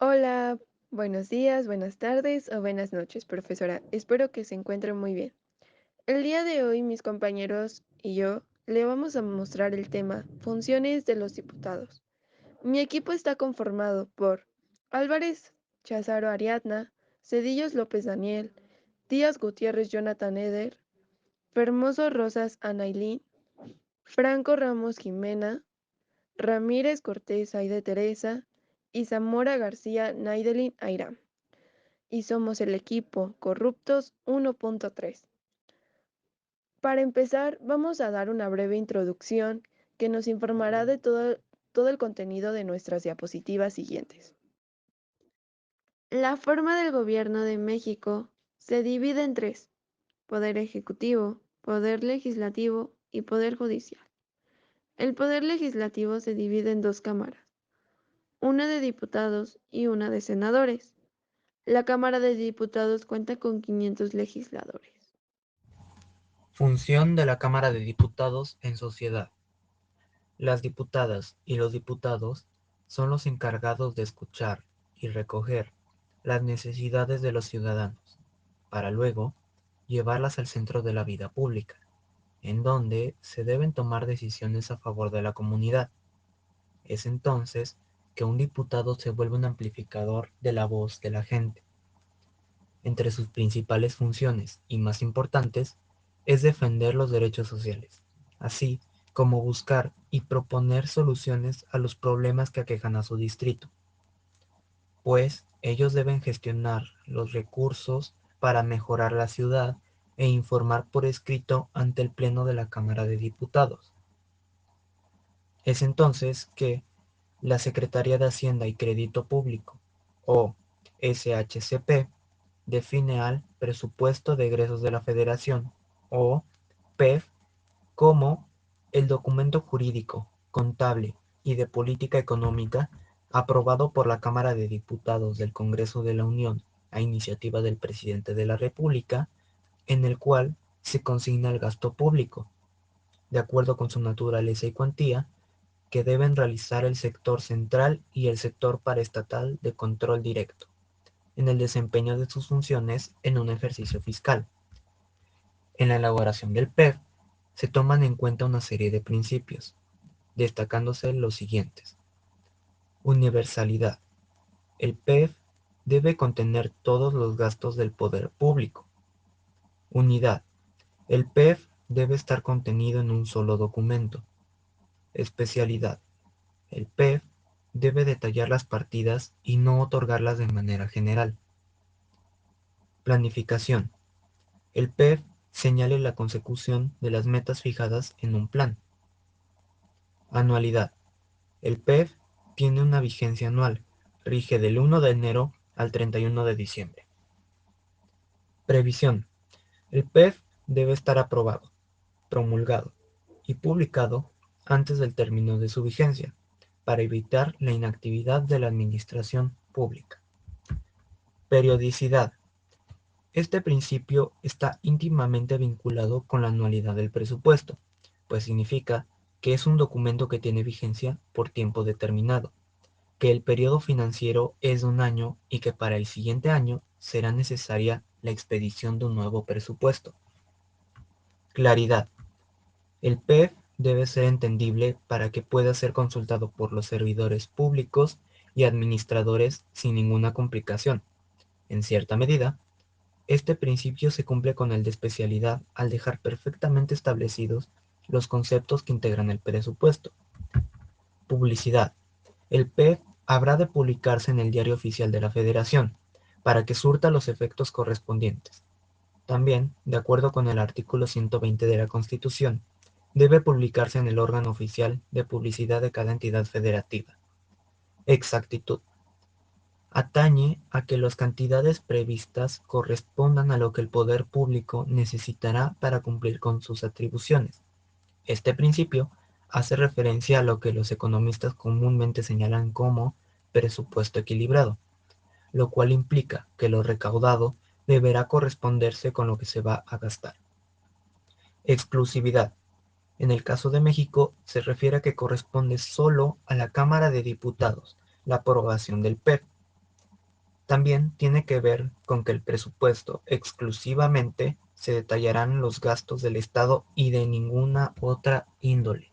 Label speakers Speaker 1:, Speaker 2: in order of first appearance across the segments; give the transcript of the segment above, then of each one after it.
Speaker 1: Hola, buenos días, buenas tardes o buenas noches, profesora. Espero que se encuentren muy bien. El día de hoy mis compañeros y yo le vamos a mostrar el tema Funciones de los diputados. Mi equipo está conformado por Álvarez Chazaro Ariadna, Cedillos López Daniel, Díaz Gutiérrez Jonathan Eder, Fermoso Rosas Anailín, Franco Ramos Jimena, Ramírez Cortés Aide Teresa y Zamora García Naidelin Airam. Y somos el equipo Corruptos 1.3. Para empezar, vamos a dar una breve introducción que nos informará de todo el contenido de nuestras diapositivas siguientes. La forma del gobierno de México se divide en tres: poder ejecutivo, poder legislativo y poder judicial. El poder legislativo se divide en dos cámaras, una de diputados y una de senadores. La Cámara de Diputados cuenta con 500 legisladores.
Speaker 2: Función de la Cámara de Diputados en sociedad. Las diputadas y los diputados son los encargados de escuchar y recoger las necesidades de los ciudadanos, para luego llevarlas al centro de la vida pública, en donde se deben tomar decisiones a favor de la comunidad. Es entonces que un diputado se vuelve un amplificador de la voz de la gente. Entre sus principales funciones y más importantes es defender los derechos sociales, así como buscar y proponer soluciones a los problemas que aquejan a su distrito, pues ellos deben gestionar los recursos para mejorar la ciudad e informar por escrito ante el Pleno de la Cámara de Diputados. Es entonces que la Secretaría de Hacienda y Crédito Público, o SHCP, define al Presupuesto de Egresos de la Federación, o PEF, como el documento jurídico, contable y de política económica aprobado por la Cámara de Diputados del Congreso de la Unión a iniciativa del Presidente de la República, en el cual se consigna el gasto público, de acuerdo con su naturaleza y cuantía, que deben realizar el sector central y el sector paraestatal de control directo en el desempeño de sus funciones en un ejercicio fiscal. En la elaboración del PEF se toman en cuenta una serie de principios, destacándose los siguientes. Universalidad. El PEF debe contener todos los gastos del poder público. Unidad. El PEF debe estar contenido en un solo documento. Especialidad. El PEF debe detallar las partidas y no otorgarlas de manera general. Planificación. El PEF señale la consecución de las metas fijadas en un plan. Anualidad. El PEF tiene una vigencia anual, rige del 1 de enero al 31 de diciembre. Previsión. El PEF debe estar aprobado, promulgado y publicado antes del término de su vigencia, para evitar la inactividad de la administración pública. Periodicidad. Este principio está íntimamente vinculado con la anualidad del presupuesto, pues significa que es un documento que tiene vigencia por tiempo determinado, que el periodo financiero es de un año y que para el siguiente año será necesaria la expedición de un nuevo presupuesto. Claridad. El PEF debe ser entendible para que pueda ser consultado por los servidores públicos y administradores sin ninguna complicación. En cierta medida, este principio se cumple con el de especialidad al dejar perfectamente establecidos los conceptos que integran el presupuesto. Publicidad. El PEF habrá de publicarse en el Diario Oficial de la Federación, para que surta los efectos correspondientes. También, de acuerdo con el artículo 120 de la Constitución, debe publicarse en el órgano oficial de publicidad de cada entidad federativa. Exactitud. Atañe a que las cantidades previstas correspondan a lo que el poder público necesitará para cumplir con sus atribuciones. Este principio hace referencia a lo que los economistas comúnmente señalan como presupuesto equilibrado, lo cual implica que lo recaudado deberá corresponderse con lo que se va a gastar. Exclusividad. En el caso de México, se refiere a que corresponde solo a la Cámara de Diputados la aprobación del PEP. También tiene que ver con que el presupuesto exclusivamente se detallarán los gastos del Estado y de ninguna otra índole.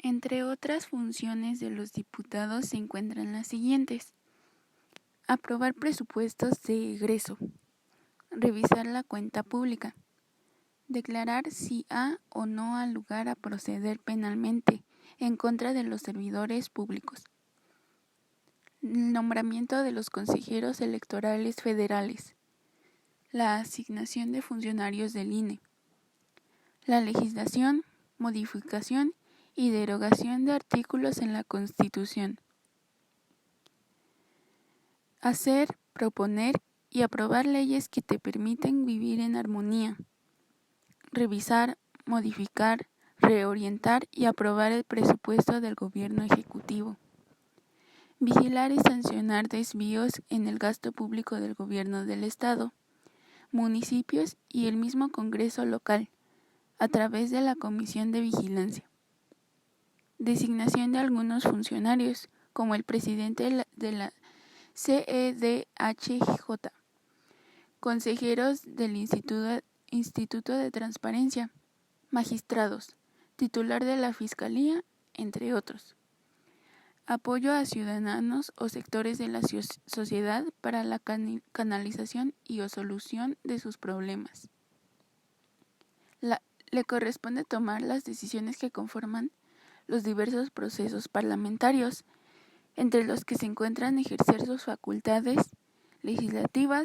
Speaker 3: Entre otras funciones de los diputados se encuentran las siguientes: aprobar presupuestos de egreso, revisar la cuenta pública, declarar si ha o no ha lugar a proceder penalmente en contra de los servidores públicos, el nombramiento de los consejeros electorales federales, la asignación de funcionarios del INE, la legislación, modificación y derogación de artículos en la Constitución, hacer, proponer y aprobar leyes que te permiten vivir en armonía, revisar, modificar, reorientar y aprobar el presupuesto del gobierno ejecutivo, vigilar y sancionar desvíos en el gasto público del gobierno del Estado, municipios y el mismo Congreso local, a través de la Comisión de Vigilancia. Designación de algunos funcionarios, como el presidente de la CEDHJ, consejeros del Instituto de Transparencia, magistrados, titular de la Fiscalía, entre otros. Apoyo a ciudadanos o sectores de la sociedad para la canalización y o solución de sus problemas. Le corresponde tomar las decisiones que conforman los diversos procesos parlamentarios, entre los que se encuentran ejercer sus facultades legislativas,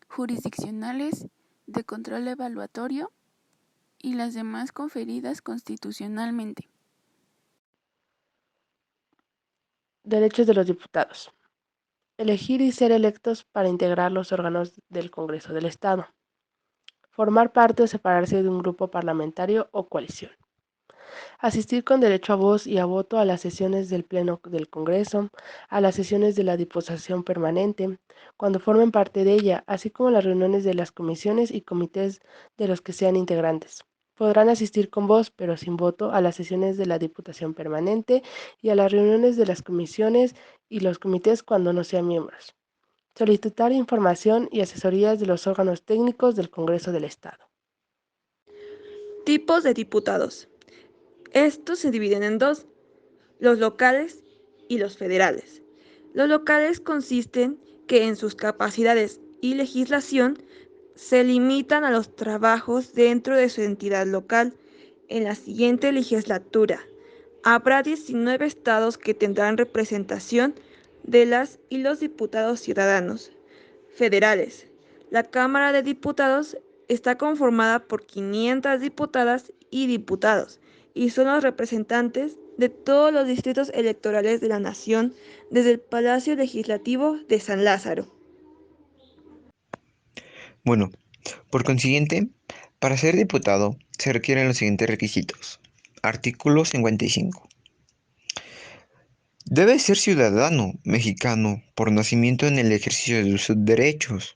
Speaker 3: jurisdiccionales, de control evaluatorio y las demás conferidas constitucionalmente.
Speaker 4: Derechos de los diputados. Elegir y ser electos para integrar los órganos del Congreso del Estado. Formar parte o separarse de un grupo parlamentario o coalición. Asistir con derecho a voz y a voto a las sesiones del Pleno del Congreso, a las sesiones de la Diputación Permanente, cuando formen parte de ella, así como las reuniones de las comisiones y comités de los que sean integrantes. Podrán asistir con voz, pero sin voto, a las sesiones de la Diputación Permanente y a las reuniones de las comisiones y los comités cuando no sean miembros. Solicitar información y asesorías de los órganos técnicos del Congreso del Estado.
Speaker 1: Tipos de diputados. Estos se dividen en dos: los locales y los federales. Los locales consisten que en sus capacidades y legislación se limitan a los trabajos dentro de su entidad local. En la siguiente legislatura habrá 19 estados que tendrán representación de las y los diputados ciudadanos. Federales. La Cámara de Diputados está conformada por 500 diputadas y diputados y son los representantes de todos los distritos electorales de la nación desde el Palacio Legislativo de San Lázaro.
Speaker 5: Bueno, por consiguiente, para ser diputado se requieren los siguientes requisitos. Artículo 55. Debe ser ciudadano mexicano por nacimiento en el ejercicio de sus derechos.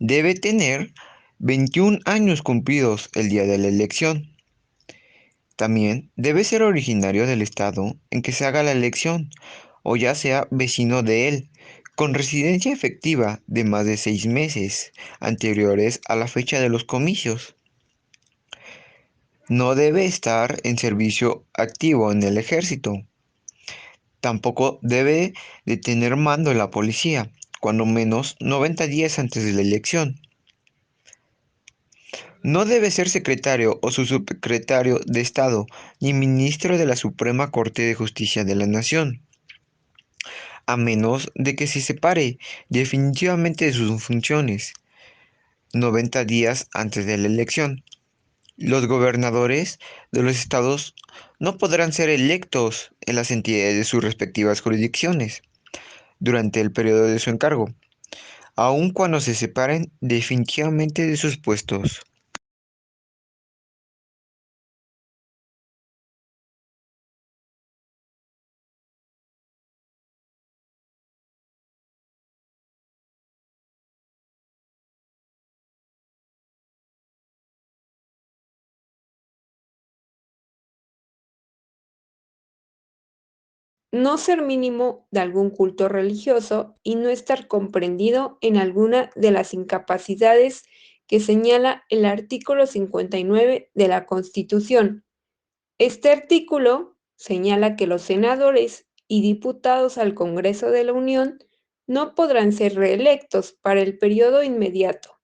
Speaker 5: Debe tener 21 años cumplidos el día de la elección. También debe ser originario del estado en que se haga la elección, o ya sea vecino de él, con residencia efectiva de más de 6 meses anteriores a la fecha de los comicios. No debe estar en servicio activo en el ejército. Tampoco debe de tener mando en la policía, cuando menos 90 días antes de la elección. No debe ser secretario o subsecretario de Estado, ni ministro de la Suprema Corte de Justicia de la Nación, a menos de que se separe definitivamente de sus funciones 90 días antes de la elección. Los gobernadores de los estados no podrán ser electos en las entidades de sus respectivas jurisdicciones durante el periodo de su encargo, aun cuando se separen definitivamente de sus puestos.
Speaker 6: no ser mínimo de algún culto religioso y no estar comprendido en alguna de las incapacidades que señala el artículo 59 de la Constitución. Este artículo señala que los senadores y diputados al Congreso de la Unión no podrán ser reelectos para el periodo inmediato.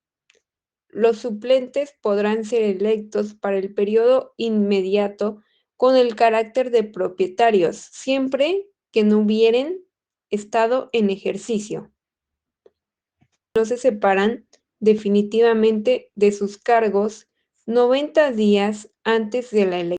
Speaker 6: Los suplentes podrán ser electos para el periodo inmediato con el carácter de propietarios, siempre que no hubieren estado en ejercicio. No se separan definitivamente de sus cargos 90 días antes de la elección.